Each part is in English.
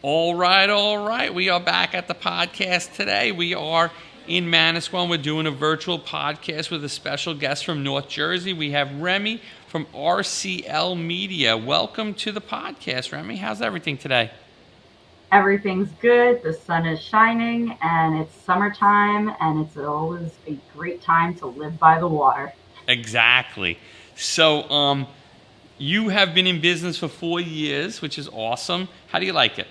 All right, all right. We are back at the podcast today. We are in Manasquan. We're doing a virtual podcast with a special guest from North Jersey. We have Remy from RCL Media. Welcome to the podcast, Remy. How's everything today? Everything's good, the sun is shining, and it's summertime, and it's always a great time to live by the water. Exactly. So, you have been in business for 4 years, which is awesome. How do you like it?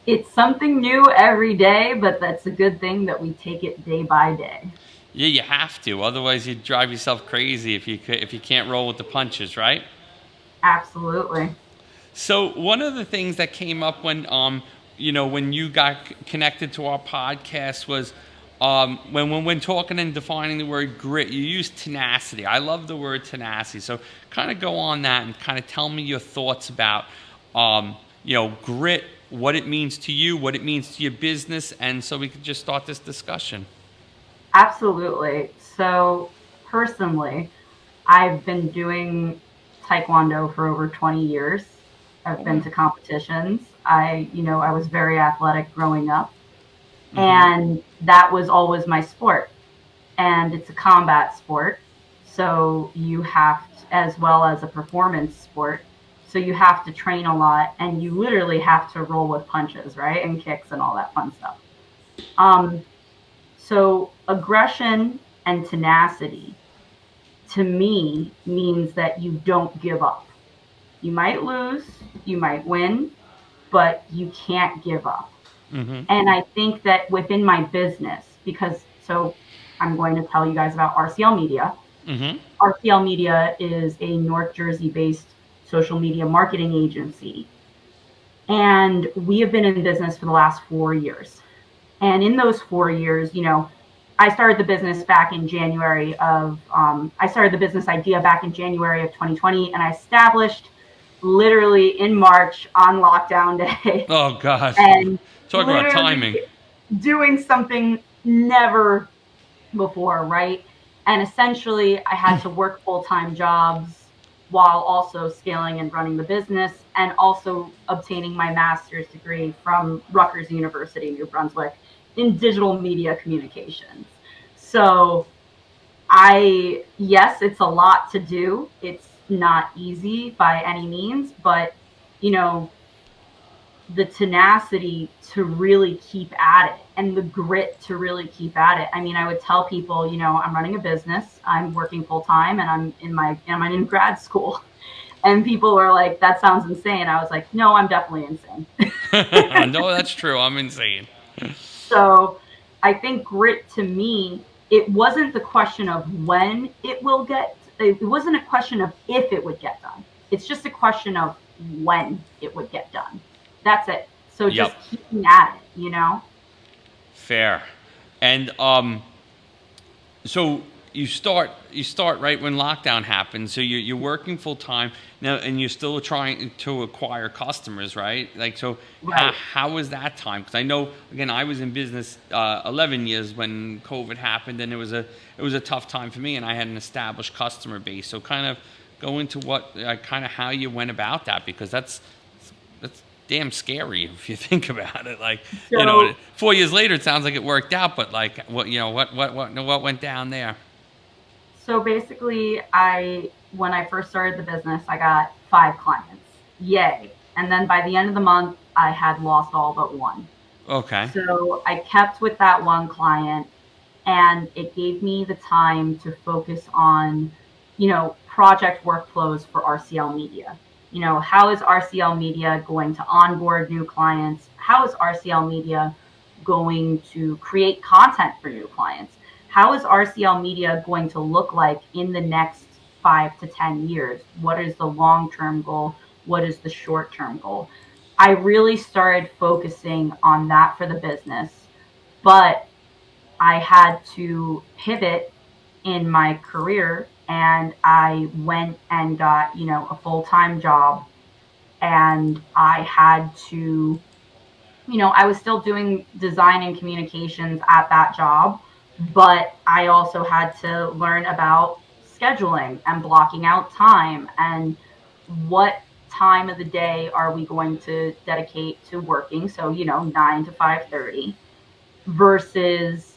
It's something new every day, but that's a good thing that we take it day by day. Yeah, you have to. Otherwise, you drive yourself crazy if you can't roll with the punches, right? Absolutely. So one of the things that came up when you got connected to our podcast was when talking and defining the word grit, you use tenacity. I love the word tenacity. So kind of go on that and kind of tell me your thoughts about grit, what it means to you, what it means to your business, and so we could just start this discussion. Absolutely. So, personally, I've been doing taekwondo for over 20 years. I've been to competitions. I was very athletic growing up, Mm-hmm. and that was always my sport. And it's a combat sport. So you have to, as well as a performance sport. So you have to train a lot and you literally have to roll with punches, right? And kicks and all that fun stuff. Um, so aggression and tenacity to me means that you don't give up. You might lose, you might win, but you can't give up. Mm-hmm. And I think that within my business, I'm going to tell you guys about RCL Media. Mm-hmm. RCL Media is a North Jersey based social media marketing agency. And we have been in business for the last 4 years. And in those 4 years, I started the business back in I started the business idea back in January of 2020, and I established literally in March on lockdown day, Oh God, and talk about literally timing. doing something never before, right? And essentially, I had to work full time jobs while also scaling and running the business and also obtaining my master's degree from Rutgers University, New Brunswick, in digital media communications. So, yes, it's a lot to do. It's not easy by any means, but you know, the tenacity to really keep at it and the grit to really keep at it. I mean, I would tell people, I'm running a business, I'm working full time, and I'm in grad school. And people were like, "That sounds insane." I was like, "No, I'm definitely insane." No, that's true. I'm insane. So, I think grit to me, it wasn't the question of when it will get. It wasn't a question of if it would get done. It's just a question of when it would get done. That's it. So Yep. just keeping at it. Fair. And so you start right when lockdown happened. So you're working full time now, and you're still trying to acquire customers, right? Like, so Right. how was that time? Because I know, again, I was in business 11 years when COVID happened, and it was a tough time for me, and I had an established customer base. So kind of go into what kind of how you went about that, because that's damn scary if you think about it. Like, So 4 years later, it sounds like it worked out, but like, what went down there? so basically, I when I first started the business, I got 5 clients. Yay. And then by the end of the month, I had lost all but one. Okay. So I kept with that one client, and it gave me the time to focus on, project workflows for RCL Media. How is RCL Media going to onboard new clients? How is RCL Media going to create content for new clients? How is RCL Media going to look like in the next 5 to 10 years? What is the long term goal? What is the short term goal? I really started focusing on that for the business, but I had to pivot in my career, and I went and got, a full time job. And I had to, I was still doing design and communications at that job, but I also had to learn about scheduling and blocking out time and what time of the day are we going to dedicate to working? So, 9 to 5:30 versus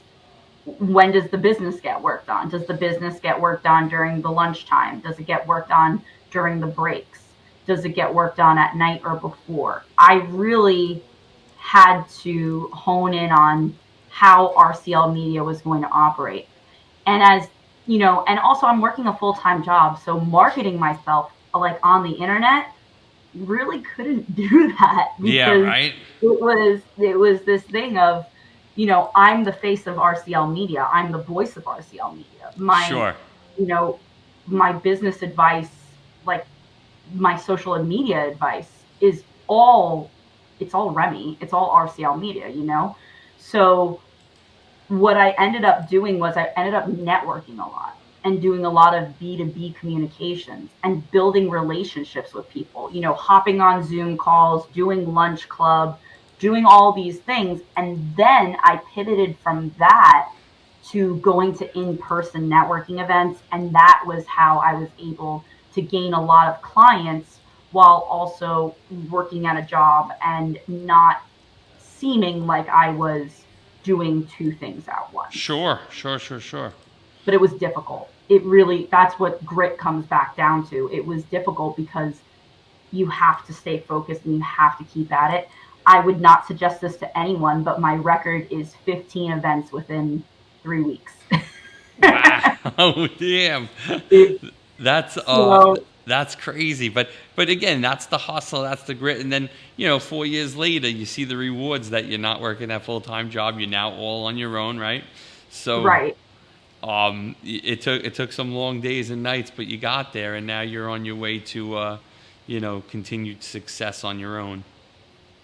when does the business get worked on? Does the business get worked on during the lunchtime? Does it get worked on during the breaks? Does it get worked on at night or before? I really had to hone in on how RCL Media was going to operate. And and also I'm working a full-time job, so marketing myself like on the internet really couldn't do that Yeah, because right. it was this thing of, I'm the face of RCL Media. I'm the voice of RCL Media. Sure. You know, my business advice, like my social media advice is all it's all Remy. It's all RCL Media. So what I ended up doing was I ended up networking a lot and doing a lot of B2B communications and building relationships with people, hopping on Zoom calls, doing lunch club, doing all these things. And then I pivoted from that to going to in-person networking events. And that was how I was able to gain a lot of clients while also working at a job and not seeming like I was doing two things at once. Sure. Sure. Sure. Sure. But it was difficult. It really, that's what grit comes back down to. It was difficult because you have to stay focused and you have to keep at it. I would not suggest this to anyone, but my record is 15 events within 3 weeks. Wow. Damn. It, That's so, that's crazy. But again, that's the hustle, that's the grit. And then, 4 years later you see the rewards that you're not working that full time job. You're now all on your own, right? So right. it took some long days and nights, but you got there and now you're on your way to continued success on your own.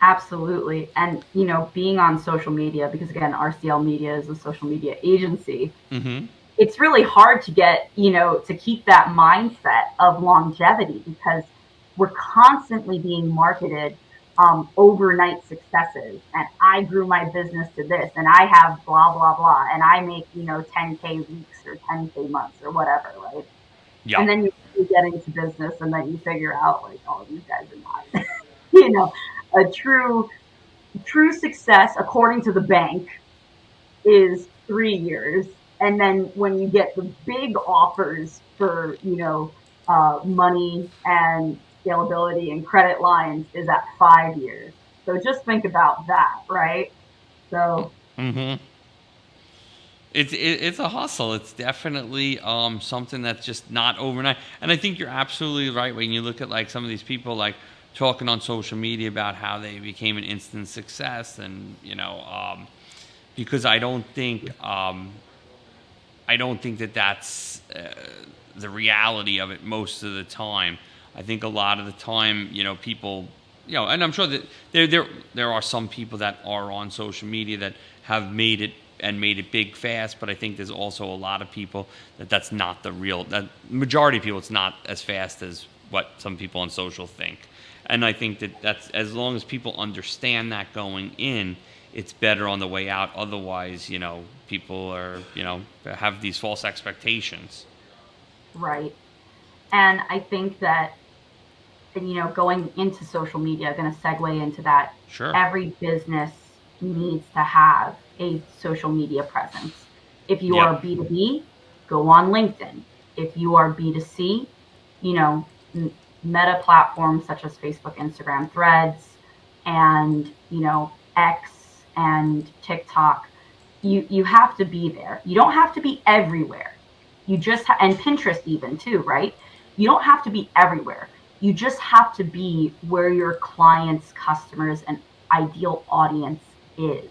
Absolutely. And, being on social media, because again, RCL Media is a social media agency, Mm-hmm. it's really hard to get, to keep that mindset of longevity because we're constantly being marketed overnight successes. And I grew my business to this and I have blah, blah, blah. And I make, 10K weeks or 10K months or whatever, right? Yeah. And then you get into business and then you figure out like, oh, these guys are not, you know, a true success according to the bank is 3 years. And then when you get the big offers for, money and scalability and credit lines is at 5 years. So just think about that, right? So, Mm-hmm. It's a hustle. It's definitely something that's just not overnight. And I think you're absolutely right when you look at like some of these people like talking on social media about how they became an instant success, and because I don't think that that's the reality of it most of the time. I think a lot of the time, people, and I'm sure that there are some people that are on social media that have made it and made it big fast, but I think there's also a lot of people that's not the real. That majority of people, it's not as fast as what some people on social think. And I think that's as long as people understand that going in, it's better on the way out. Otherwise, people are, have these false expectations. right. And I think that, going into social media, going to segue into that, Sure. every business needs to have a social media presence. If you Yep. are B2B, go on LinkedIn. If you are B2C, you know, meta platforms such as Facebook, Instagram, Threads, and, X and TikTok, you have to be there. You don't have to be everywhere. And Pinterest even too, right? You don't have to be everywhere. You just have to be where your clients, customers, and ideal audience is.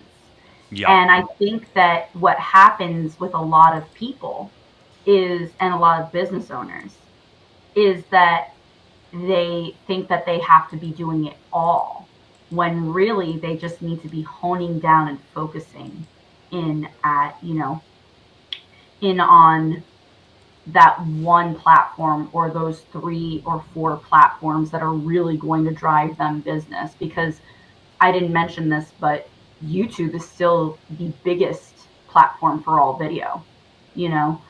Yep. And I think that what happens with a lot of people and a lot of business owners, is that they think that they have to be doing it all when really they just need to be honing down and focusing in at, in on that one platform or those 3 or 4 platforms that are really going to drive them business. Because I didn't mention this, but YouTube is still the biggest platform for all video. You know,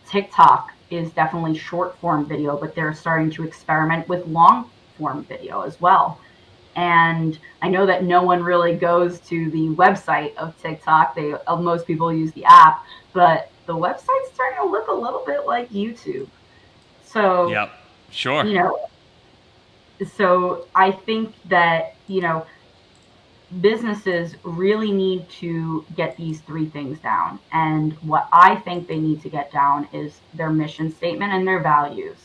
TikTok is definitely short form video, but they're starting to experiment with long form video as well. And I know that no one really goes to the website of TikTok. Most people use the app, but the website's starting to look a little bit like YouTube. So, Yep. Sure. you know, so I think that, businesses really need to get these three things down. And what I think they need to get down is their mission statement and their values,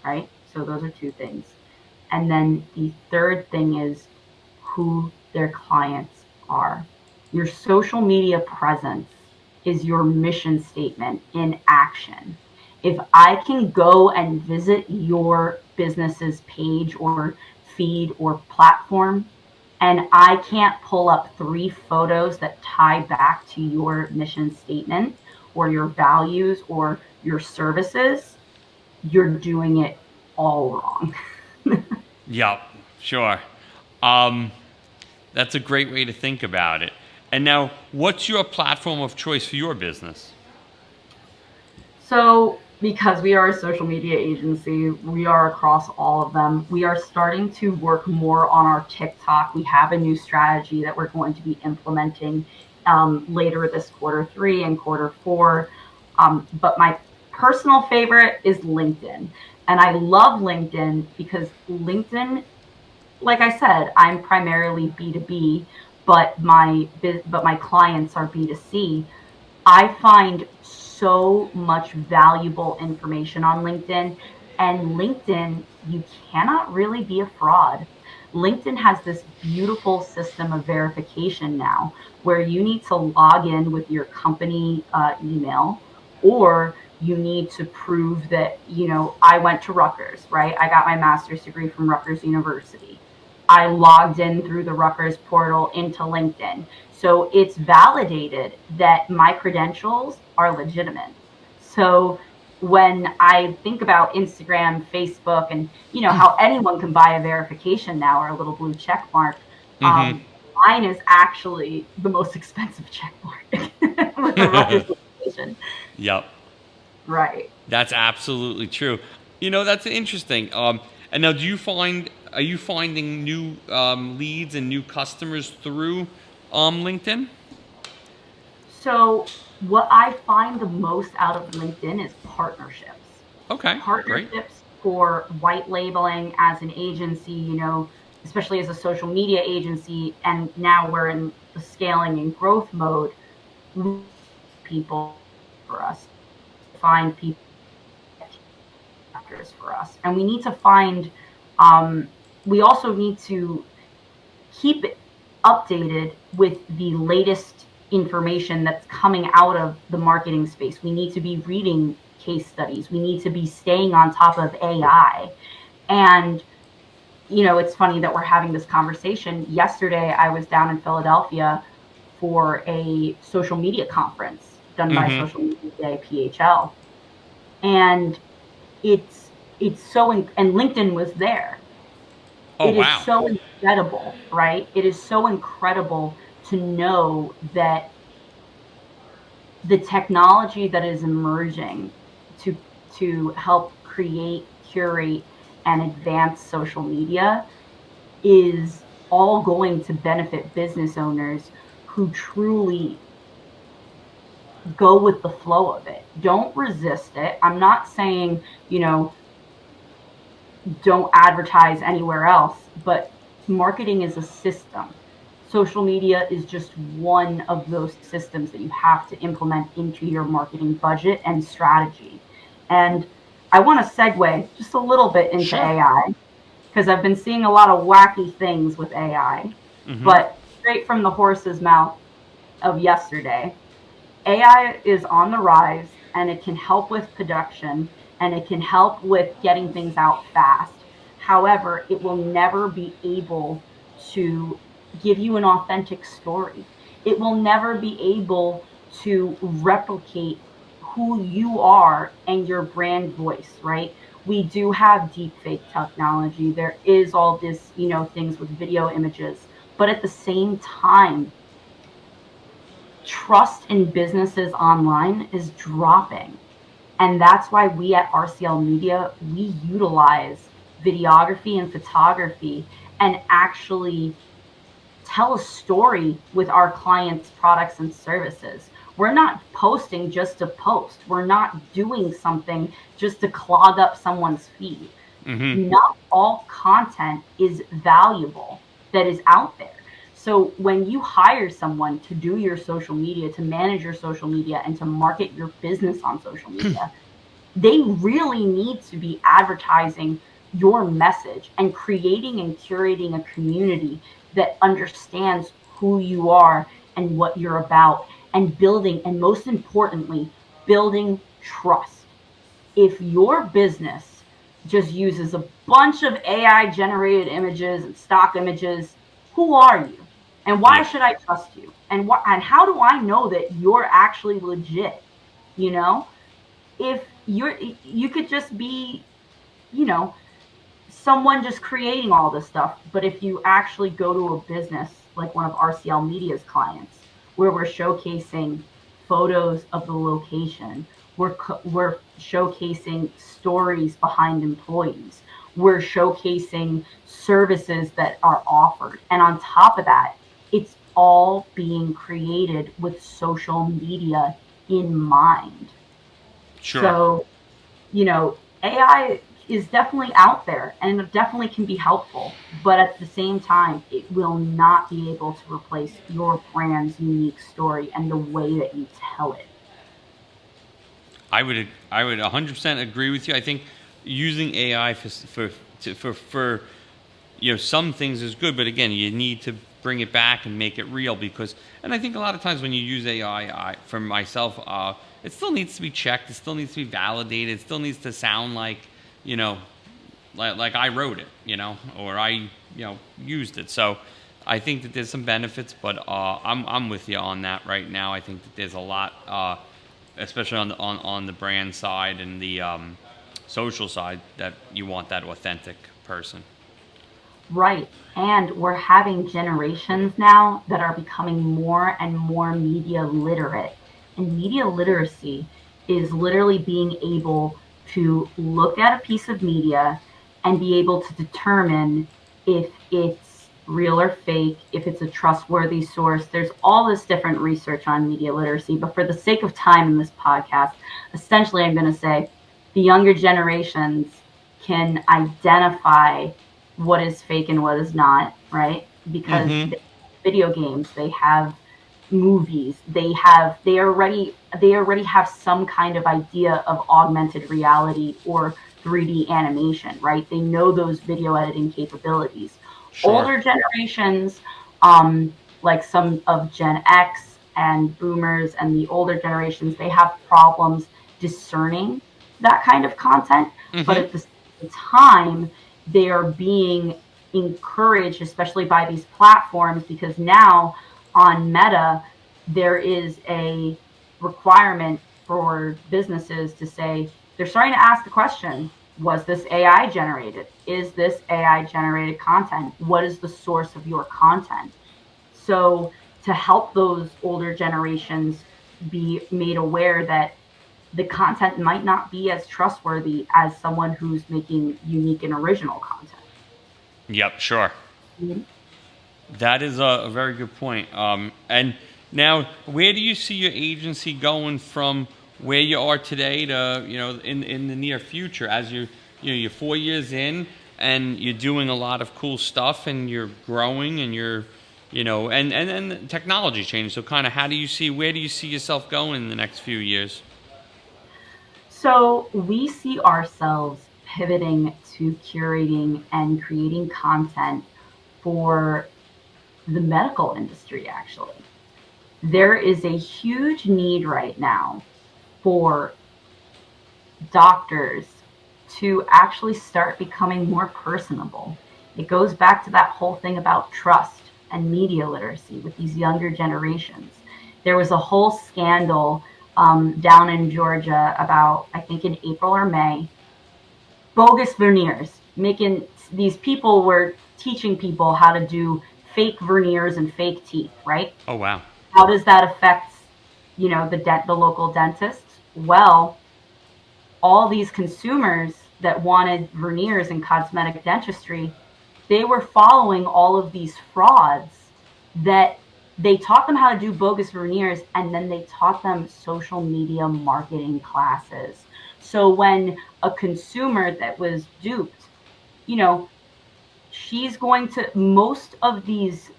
right? So those are two things. And then the third thing is who their clients are. Your social media presence is your mission statement in action. If I can go and visit your business's page or feed or platform, and I can't pull up 3 photos that tie back to your mission statement or your values or your services, you're doing it all wrong. Yep. Sure. Um, that's a great way to think about it. And now, what's your platform of choice for your business? So, because we are a social media agency, we are across all of them. We are starting to work more on our TikTok. We have a new strategy that we're going to be implementing later this Q3 and Q4. But my personal favorite is LinkedIn. And I love LinkedIn because LinkedIn, like I said, I'm primarily B2B, but my clients are B2C. I find so much valuable information on LinkedIn. And LinkedIn, you cannot really be a fraud. LinkedIn has this beautiful system of verification now where you need to log in with your company email, or you need to prove that, I went to Rutgers, right? I got my master's degree from Rutgers University. I logged in through the Rutgers portal into LinkedIn. So it's validated that my credentials are legitimate. So when I think about Instagram, Facebook, and how anyone can buy a verification now or a little blue check mark, Mm-hmm. mine is actually the most expensive check mark with the Rutgers certification. Yep. Right. That's absolutely true. That's interesting. And now, are you finding new leads and new customers through LinkedIn? So what I find the most out of LinkedIn is partnerships. Okay, great. Partnerships for white labeling as an agency, especially as a social media agency. And now we're in the scaling and growth mode. People for us, find people for us. And we need to find, we also need to keep it updated with the latest information that's coming out of the marketing space. We need to be reading case studies. We need to be staying on top of AI. And, it's funny that we're having this conversation. Yesterday, I was down in Philadelphia for a social media conference done by Mm-hmm. Social Media Day PHL. And it's so, and LinkedIn was there. Oh, It is wow. so incredible, right? It is so incredible to know that the technology that is emerging to help create, curate, and advance social media is all going to benefit business owners who truly go with the flow of it. Don't resist it. I'm not saying, don't advertise anywhere else, but marketing is a system. Social media is just one of those systems that you have to implement into your marketing budget and strategy. And I want to segue just a little bit into Sure. AI because I've been seeing a lot of wacky things with AI, Mm-hmm. but straight from the horse's mouth of yesterday, AI is on the rise and it can help with production and it can help with getting things out fast. However, it will never be able to give you an authentic story. It will never be able to replicate who you are and your brand voice, right? We do have deep fake technology. There is all this, things with video images. But at the same time, trust in businesses online is dropping. And that's why we at RCL Media, we utilize videography and photography and actually tell a story with our clients' products and services. We're not posting just to post. We're not doing something just to clog up someone's feed. Mm-hmm. Not all content is valuable that is out there. So when you hire someone to do your social media, to manage your social media, and to market your business on social media, they really need to be advertising your message and creating and curating a community that understands who you are and what you're about, and building, and most importantly, building trust. If your business just uses a bunch of AI generated images and stock images, who are you? And why Yeah. should I trust you? And how do I know that you're actually legit? You know, if you could just be, you know, someone just creating all this stuff. But if you actually go to a business like one of RCL Media's clients, where we're showcasing photos of the location, we're showcasing stories behind employees, we're showcasing services that are offered, and on top of that, it's all being created with social media in mind. Sure. So, AI is definitely out there and it definitely can be helpful, but at the same time, it will not be able to replace your brand's unique story and the way that you tell it. I would 100% agree with you. I think using AI for some things is good, but again, you need to bring it back and make it real because, and I think a lot of times when you use AI, for myself, it still needs to be checked, it still needs to be validated, it still needs to sound like, you know, like I wrote it, or I, used it. So I think that there's some benefits, but I'm with you on that right now. I think that there's a lot, especially on the brand side and the social side, that you want that authentic person. Right. And we're having generations now that are becoming more and more media literate. And media literacy is literally being able to look at a piece of media and be able to determine if it's real or fake, if it's a trustworthy source. There's all this different research on media literacy. But for the sake of time in this podcast, essentially, I'm going to say the younger generations can identify what is fake and what is not, right? Because Mm-hmm. they have video games, they have movies, they already have some kind of idea of augmented reality or 3D animation, right? They know those video editing capabilities. Sure. Older generations, like some of Gen X and boomers and the older generations, they have problems discerning that kind of content, but Mm-hmm. at the same time, they are being encouraged, especially by these platforms, because now on Meta, there is a requirement for businesses to say, they're starting to ask the question, was this AI generated? Is this AI generated content? What is the source of your content? So, to help those older generations be made aware that the content might not be as trustworthy as someone who's making unique and original content. Yep. Sure. Mhm. That is a very good point. And now, where do you see your agency going from where you are today to, in the near future, as you're 4 years in and you're doing a lot of cool stuff and you're growing and you're, and technology change. So kind of where do you see yourself going in the next few years? So we see ourselves pivoting to curating and creating content for the medical industry, actually. There is a huge need right now for doctors to actually start becoming more personable. It goes back to that whole thing about trust and media literacy with these younger generations. There was a whole scandal down in Georgia about, I think, in April or May, bogus veneers, making these people were teaching people how to do fake veneers and fake teeth, right? Oh wow. How does that affect, the local dentists? Well, all these consumers that wanted veneers and cosmetic dentistry, they were following all of these frauds that they taught them how to do bogus veneers, and then they taught them social media marketing classes. So when a consumer that was duped, you know, she's going to, most of these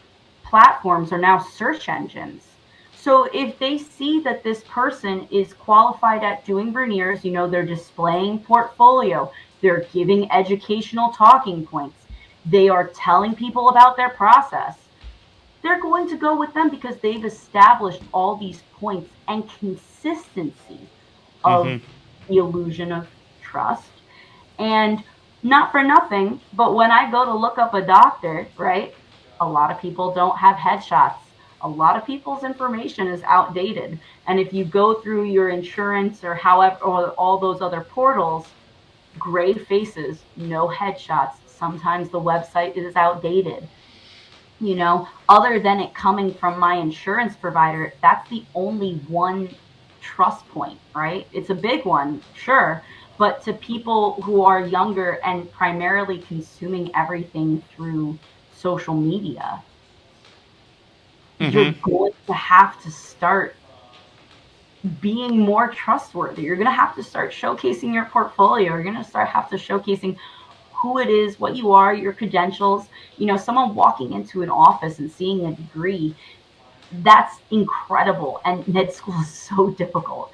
platforms are now search engines. So if they see that this person is qualified at doing veneers, you know, they're displaying portfolio, they're giving educational talking points, they are telling people about their process, they're going to go with them because they've established all these points and consistency of Mm-hmm. the illusion of trust. And not for nothing, but when I go to look up a doctor, right, a lot of people don't have headshots. A lot of people's information is outdated. And if you go through your insurance or however, or all those other portals, gray faces, no headshots. Sometimes the website is outdated. You know, other than it coming from my insurance provider, that's the only one trust point, right? It's a big one, sure, but to people who are younger and primarily consuming everything through social media, you're Mm-hmm. going to have to start being more trustworthy. You're going to have to start showcasing your portfolio. You're going to start have to showcasing who it is, what you are, your credentials. You know, someone walking into an office and seeing a degree, that's incredible. And med school is so difficult.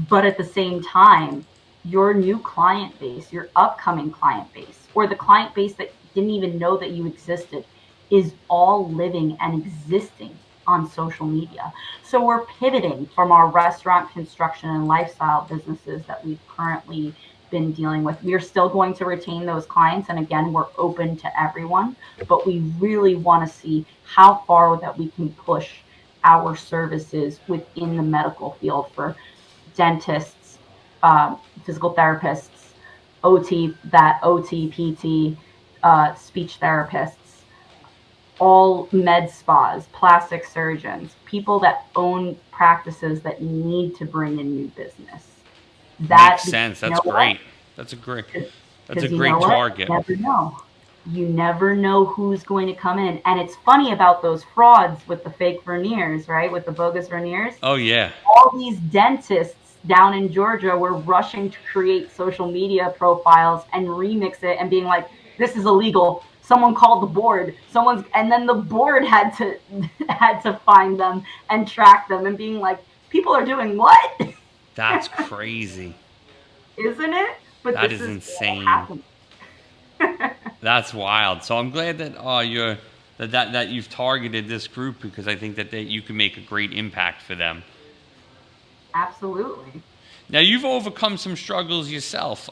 But at the same time, your new client base, your upcoming client base, or the client base that didn't even know that you existed, is all living and existing on social media. So we're pivoting from our restaurant, construction, and lifestyle businesses that we've currently been dealing with. We are still going to retain those clients. And again, we're open to everyone, but we really want to see how far that we can push our services within the medical field for dentists, physical therapists, OT, PT, speech therapists, all med spas, plastic surgeons, people that own practices that need to bring in new business. Makes That, sense. you That's know what? great. That's a great. That's a Because you know great what? target. You never know. You never know who's going to come in. And it's funny about those frauds with the fake veneers, right? With the bogus veneers. Oh yeah. All these dentists down in Georgia were rushing to create social media profiles and remix it and being like, this is illegal. Someone called the board. And then the board had to had to find them and track them and being like, people are doing what? That's crazy. Isn't it? But That this is is all insane. happening. That's wild. So I'm glad that you're that you've targeted this group because I think that you can make a great impact for them. Absolutely. Now you've overcome some struggles yourself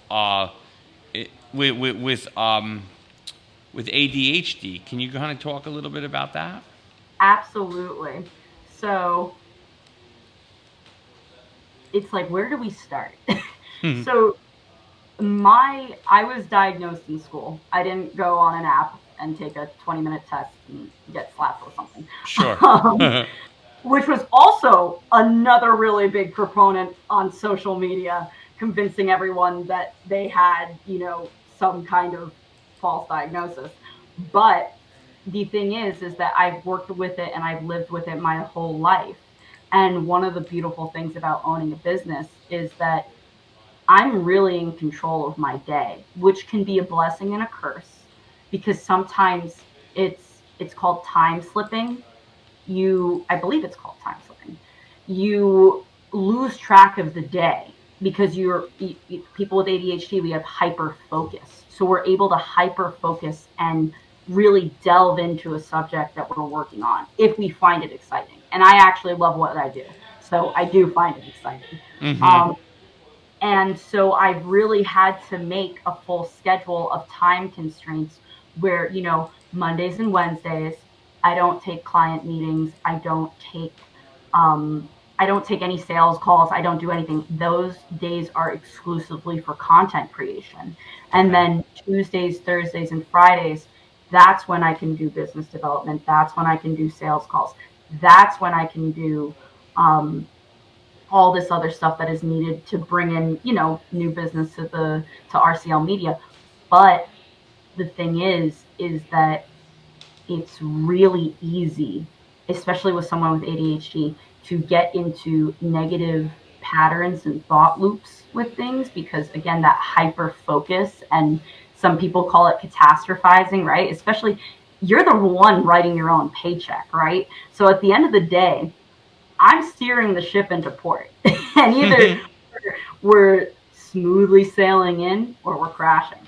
with ADHD. Can you kind of talk a little bit about that? Absolutely. So it's like, where do we start? Hmm. So I was diagnosed in school. I didn't go on an app and take a 20-minute test and get slapped with something. Sure. Um, which was also another really big proponent on social media, convincing everyone that they had, you know, some kind of false diagnosis. But the thing is that I've worked with it and I've lived with it my whole life. And one of the beautiful things about owning a business is that I'm really in control of my day, which can be a blessing and a curse because sometimes it's called time slipping. I believe it's called time slipping. You lose track of the day because people with ADHD, we have hyper focus. So we're able to hyper focus and really delve into a subject that we're working on if we find it exciting. And I actually love what I do. So I do find it exciting. Mm-hmm. Um, and so I've really had to make a full schedule of time constraints where, you know, Mondays and Wednesdays, I don't take client meetings. I don't take any sales calls. I don't do anything. Those days are exclusively for content creation. And Okay. then Tuesdays, Thursdays, and Fridays, that's when I can do business development. That's when I can do sales calls. That's when I can do um, all this other stuff that is needed to bring in, new business to RCL Media. But the thing is that it's really easy, especially with someone with ADHD, to get into negative patterns and thought loops with things because, again, that hyper focus, and some people call it catastrophizing, right? Especially, you're the one writing your own paycheck, right? So at the end of the day, I'm steering the ship into port. And either we're smoothly sailing in or we're crashing.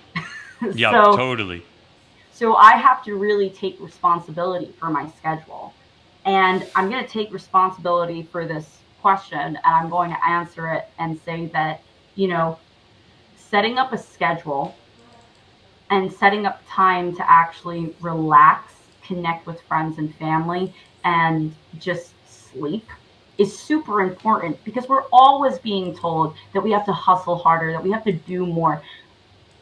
Yep, so totally. so I have to really take responsibility for my schedule. And I'm going to take responsibility for this question, and I'm going to answer it and say that, you know, setting up a schedule and setting up time to actually relax, connect with friends and family, and just sleep is super important because we're always being told that we have to hustle harder, that we have to do more.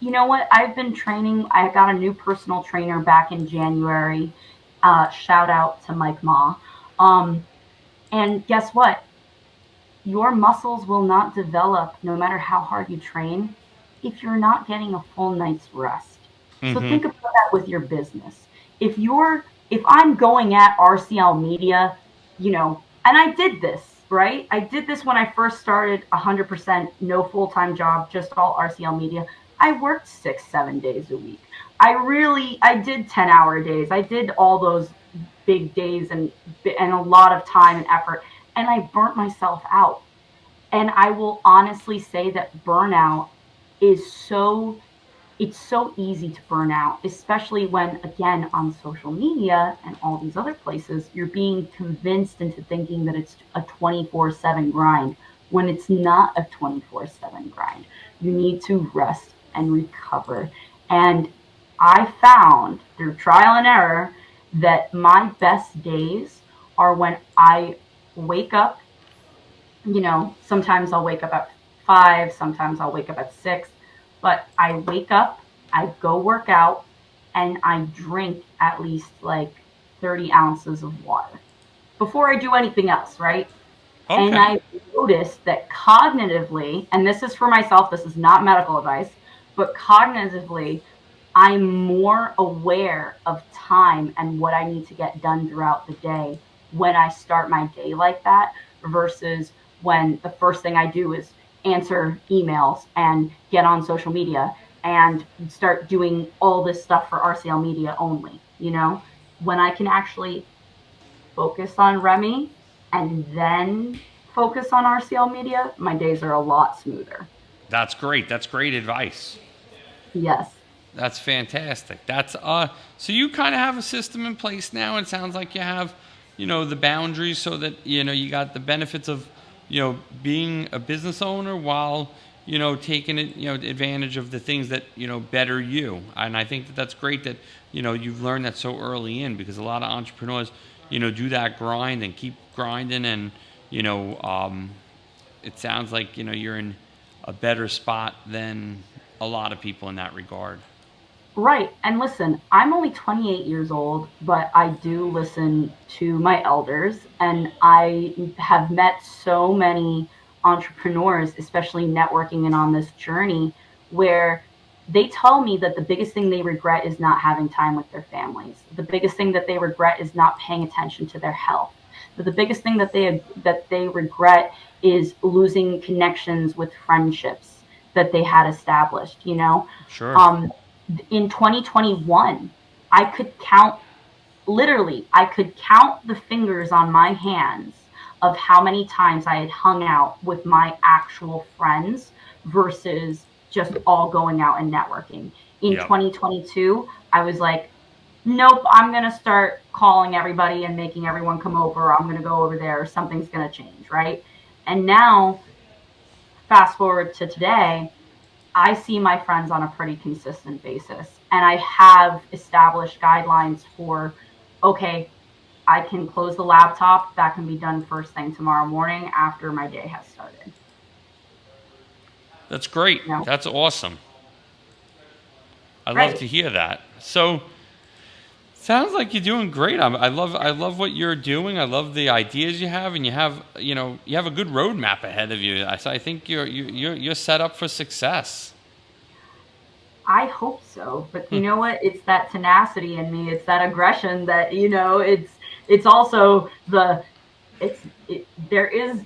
You know what? I've been training. I got a new personal trainer back in January. Shout out to Mike Ma. Um, and guess what? Your muscles will not develop no matter how hard you train if you're not getting a full night's rest. So Mm-hmm. think about that with your business. If I'm going at RCL Media, and I did this, right? I did this when I first started 100% no full-time job, just all RCL Media. I worked 6, 7 days a week. I did 10-hour days. I did all those big days and a lot of time and effort, and I burnt myself out. And I will honestly say that burnout is it's so easy to burn out, especially when, again, on social media and all these other places, you're being convinced into thinking that it's a 24/7 grind when it's not a 24/7 grind. You need to rest and recover. And I found through trial and error that my best days are when I wake up. Sometimes I'll wake up at 5, sometimes I'll wake up at 6, but I wake up, I go work out, and I drink at least like 30 ounces of water before I do anything else, right? And Okay. I noticed that cognitively, and this is for myself, this is not medical advice, but cognitively, I'm more aware of time and what I need to get done throughout the day when I start my day like that versus when the first thing I do is answer emails and get on social media and start doing all this stuff for RCL Media only, when I can actually focus on Remy and then focus on RCL Media, my days are a lot smoother. That's great. That's great advice. Yes. That's fantastic. That's so you kind of have a system in place now. It sounds like you have, the boundaries so that, you got the benefits of, being a business owner while, taking it, advantage of the things that, better you. And I think that that's great that, you've learned that so early in because a lot of entrepreneurs, do that grind and keep grinding and, you know, um, it sounds like, you're in a better spot than a lot of people in that regard. Right. And listen, I'm only 28 years old, but I do listen to my elders, and I have met so many entrepreneurs, especially networking and on this journey, where they tell me that the biggest thing they regret is not having time with their families. The biggest thing that they regret is not paying attention to their health. But the biggest thing that they regret is losing connections with friendships that they had established, Sure. um, in 2021, I could count, literally, I could count the fingers on my hands of how many times I had hung out with my actual friends versus just all going out and networking. In Yep. 2022, I was like, nope, I'm going to start calling everybody and making everyone come over. I'm going to go over there. Something's going to change, right? And now, fast forward to today, I see my friends on a pretty consistent basis. And I have established guidelines for, okay, I can close the laptop. That can be done first thing tomorrow morning after my day has started. That's great. You know, That's awesome. I love right. to hear that. So, Sounds like you're doing great. I love what you're doing. I love the ideas you have, and you have a good roadmap ahead of you. I think you're set up for success. I hope so, but you know what? It's that tenacity in me. It's that aggression that it's also there is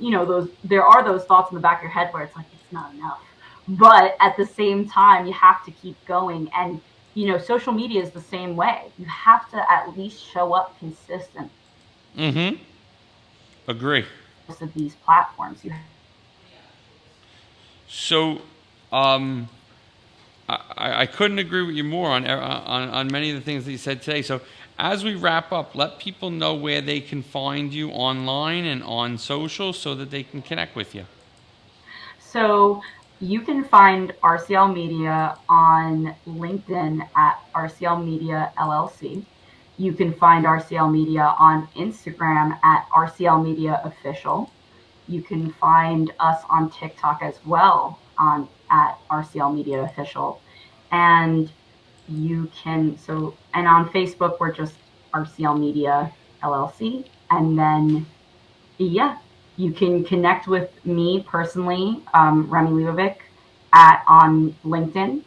there are those thoughts in the back of your head where it's like it's not enough, but at the same time you have to keep going. And social media is the same way. You have to at least show up consistent Mm-hmm. Agree. of these platforms. So, um, I couldn't agree with you more on many of the things that you said today. So, as we wrap up, let people know where they can find you online and on social so that they can connect with you. So you can find RCL Media on LinkedIn at RCL Media LLC. You can find RCL Media on Instagram at RCL Media Official. You can find us on TikTok as well at RCL Media Official. And and on Facebook, we're just RCL Media LLC. And then, yeah, you can connect with me personally, Remy Levovic, on LinkedIn,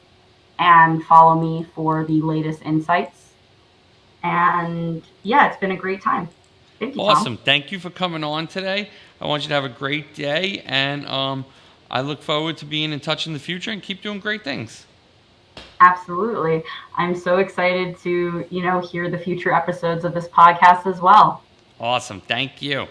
and follow me for the latest insights. And yeah, it's been a great time. Thank you, Tom. Awesome. Thank you for coming on today. I want you to have a great day, and I look forward to being in touch in the future and keep doing great things. Absolutely. I'm so excited to, hear the future episodes of this podcast as well. Awesome. Thank you.